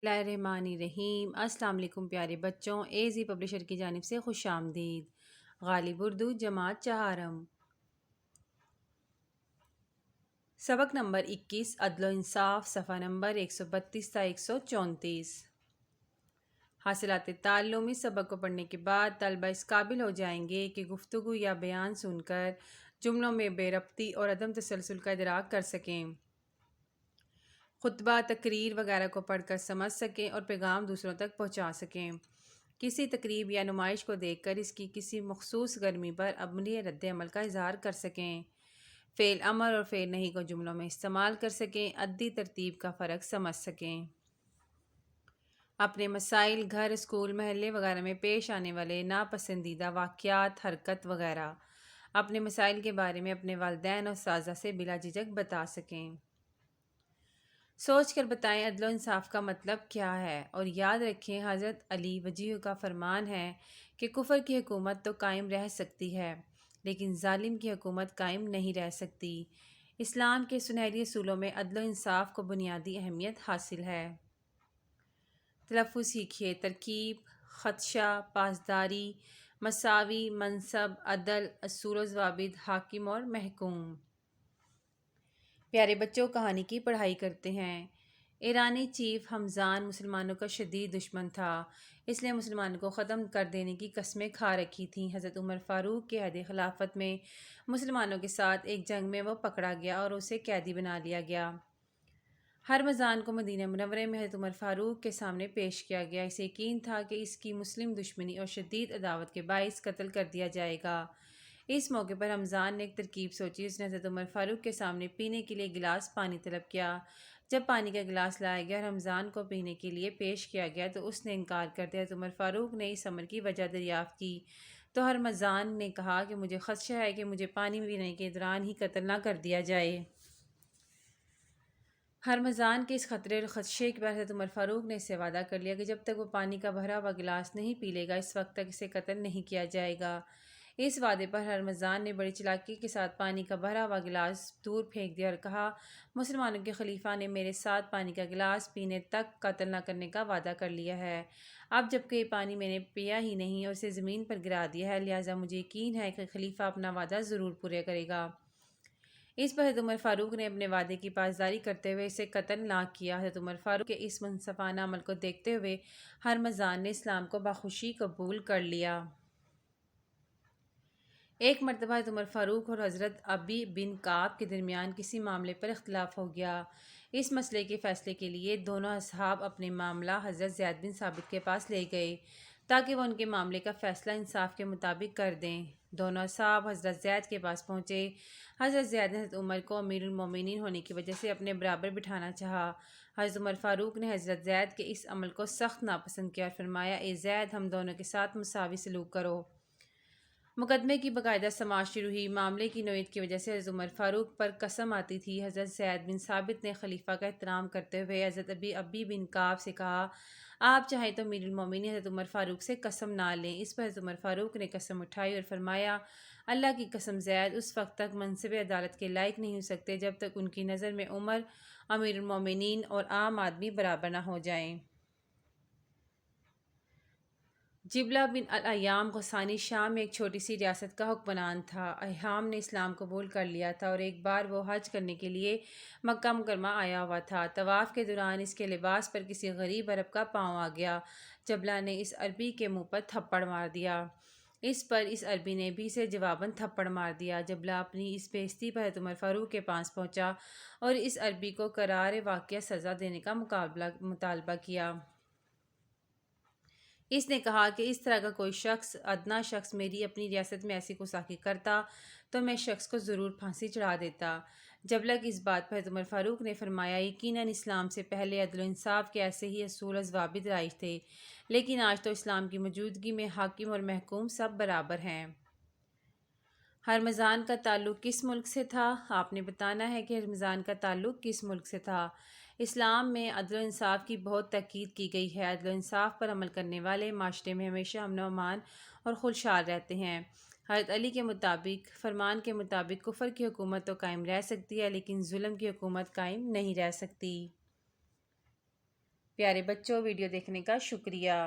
بسم اللہ الرحمن الرحیم۔ السلام علیکم پیارے بچوں، اے زی پبلشر کی جانب سے خوش آمدید۔ غالب اردو جماعت چہارم، سبق نمبر 21، عدل و انصاف، صفحہ نمبر 132 تا 134۔ حاصلات تعلمی سبق کو پڑھنے کے بعد طلبہ اس قابل ہو جائیں گے کہ گفتگو یا بیان سن کر جملوں میں بے ربطی اور عدم تسلسل کا ادراک کر سکیں، خطبہ، تقریر وغیرہ کو پڑھ کر سمجھ سکیں اور پیغام دوسروں تک پہنچا سکیں۔ کسی تقریب یا نمائش کو دیکھ کر اس کی کسی مخصوص گرمی پر عملی رد عمل کا اظہار کر سکیں، فعل امر اور فعل نہیں کو جملوں میں استعمال کر سکیں، عددی ترتیب کا فرق سمجھ سکیں۔ اپنے مسائل، گھر، اسکول، محلے وغیرہ میں پیش آنے والے ناپسندیدہ واقعات، حرکت وغیرہ اپنے مسائل کے بارے میں اپنے والدین اور اساتذہ سے بلا جھجک بتا سکیں۔ سوچ کر بتائیں عدل و انصاف کا مطلب کیا ہے، اور یاد رکھیں حضرت علی وجیہ کا فرمان ہے کہ کفر کی حکومت تو قائم رہ سکتی ہے لیکن ظالم کی حکومت قائم نہیں رہ سکتی۔ اسلام کے سنہری اصولوں میں عدل و انصاف کو بنیادی اہمیت حاصل ہے۔ تلفظ سیکھیے۔ ترکیب: خدشہ، پاسداری، مساوی، منصب، عدل، اصول و ضوابط، حاکم اور محکوم۔ پیارے بچوں، کہانی کی پڑھائی کرتے ہیں۔ ایرانی چیف ہمزان مسلمانوں کا شدید دشمن تھا، اس لیے مسلمانوں کو ختم کر دینے کی قسمیں کھا رکھی تھیں۔ حضرت عمر فاروق کے عہد خلافت میں مسلمانوں کے ساتھ ایک جنگ میں وہ پکڑا گیا اور اسے قیدی بنا لیا گیا۔ ہر رمضان کو مدینہ منورہ میں حضرت عمر فاروق کے سامنے پیش کیا گیا۔ اسے یقین تھا کہ اس کی مسلم دشمنی اور شدید عداوت کے باعث قتل کر دیا جائے گا۔ اس موقع پر رمضان نے ایک ترکیب سوچی۔ اس نے حضرت عمر فاروق کے سامنے پینے کے لیے گلاس پانی طلب کیا۔ جب پانی کا گلاس لایا گیا اور رمضان کو پینے کے لیے پیش کیا گیا تو اس نے انکار کر دیا۔ حضرت عمر فاروق نے اس امر کی وجہ دریافت کی تو رمضان نے کہا کہ مجھے خدشہ ہے کہ مجھے پانی پینے کے دوران ہی قتل نہ کر دیا جائے۔ رمضان کے اس خطرے اور خدشے کے بعد حضرت عمر فاروق نے اس سے وعدہ کر لیا کہ جب تک وہ پانی کا بھرا ہوا گلاس نہیں پی لے گا اس وقت تک اسے قتل نہیں کیا جائے گا۔ اس وعدے پر رمضان نے بڑی چالاکی کے ساتھ پانی کا بھرا ہوا گلاس دور پھینک دیا اور کہا، مسلمانوں کے خلیفہ نے میرے ساتھ پانی کا گلاس پینے تک قتل نہ کرنے کا وعدہ کر لیا ہے۔ اب جب کہ یہ پانی میں نے پیا ہی نہیں اور اسے زمین پر گرا دیا ہے، لہٰذا مجھے یقین ہے کہ خلیفہ اپنا وعدہ ضرور پورا کرے گا۔ اس پر حضرت عمر فاروق نے اپنے وعدے کی پاسداری کرتے ہوئے اسے قتل نہ کیا۔ حضرت عمر فاروق کے اس منصفانہ عمل کو دیکھتے ہوئے رمضان نے اسلام کو بخوشی قبول کر لیا۔ ایک مرتبہ حضرت عمر فاروق اور حضرت ابی بن کعب کے درمیان کسی معاملے پر اختلاف ہو گیا۔ اس مسئلے کے فیصلے کے لیے دونوں اصحاب اپنے معاملہ حضرت زید بن ثابت کے پاس لے گئے تاکہ وہ ان کے معاملے کا فیصلہ انصاف کے مطابق کر دیں۔ دونوں اصحاب حضرت زید کے پاس پہنچے۔ حضرت زید نے حضرت عمر کو امیر المومنین ہونے کی وجہ سے اپنے برابر بٹھانا چاہا۔ حضرت عمر فاروق نے حضرت زید کے اس عمل کو سخت ناپسند کیا اور فرمایا، اے زید، ہم دونوں کے ساتھ مساوی سلوک کرو۔ مقدمے کی باقاعدہ سماعت شروع ہوئی۔ معاملے کی نوعیت کی وجہ سے حضرت عمر فاروق پر قسم آتی تھی۔ حضرت زید بن ثابت نے خلیفہ کا احترام کرتے ہوئے حضرت ابی بن کعب سے کہا، آپ چاہیں تو امیر المومنین حضرت عمر فاروق سے قسم نہ لیں۔ اس پر حضرت عمر فاروق نے قسم اٹھائی اور فرمایا، اللہ کی قسم، زید اس وقت تک منصب عدالت کے لائق نہیں ہو سکتے جب تک ان کی نظر میں عمر امیر المومنین اور عام آدمی برابر نہ ہو جائیں۔ جبلہ بن الایام غسانی شام میں ایک چھوٹی سی ریاست کا حکمران تھا۔ ایام نے اسلام قبول کر لیا تھا اور ایک بار وہ حج کرنے کے لیے مکہ مکرمہ آیا ہوا تھا۔ طواف کے دوران اس کے لباس پر کسی غریب عرب کا پاؤں آ گیا۔ جبلہ نے اس عربی کے منہ پر تھپڑ مار دیا۔ اس پر اس عربی نے بھی اسے جواباً تھپڑ مار دیا۔ جبلہ اپنی اس بے عزتی پر حضرت عمر فاروق کے پاس پہنچا اور اس عربی کو کرار واقعہ سزا دینے کا مطالبہ کیا۔ اس نے کہا کہ اس طرح کا کوئی شخص، ادنیٰ شخص، میری اپنی ریاست میں ایسی گستاخی کرتا تو میں شخص کو ضرور پھانسی چڑھا دیتا۔ جبلہ کی اس بات پر حضرت عمر فاروق نے فرمایا، یقیناً اسلام سے پہلے عدل و انصاف کے ایسے ہی اصول و ضوابط رائج تھے، لیکن آج تو اسلام کی موجودگی میں حاکم اور محکوم سب برابر ہیں۔ رمضان کا تعلق کس ملک سے تھا؟ آپ نے بتانا ہے کہ رمضان کا تعلق کس ملک سے تھا۔ اسلام میں عدل و انصاف کی بہت تاکید کی گئی ہے۔ عدل و انصاف پر عمل کرنے والے معاشرے میں ہمیشہ امن و امان اور خوشحال رہتے ہیں۔ حضرت علی کے فرمان کے مطابق کفر کی حکومت تو قائم رہ سکتی ہے لیکن ظلم کی حکومت قائم نہیں رہ سکتی۔ پیارے بچوں، ویڈیو دیکھنے کا شکریہ۔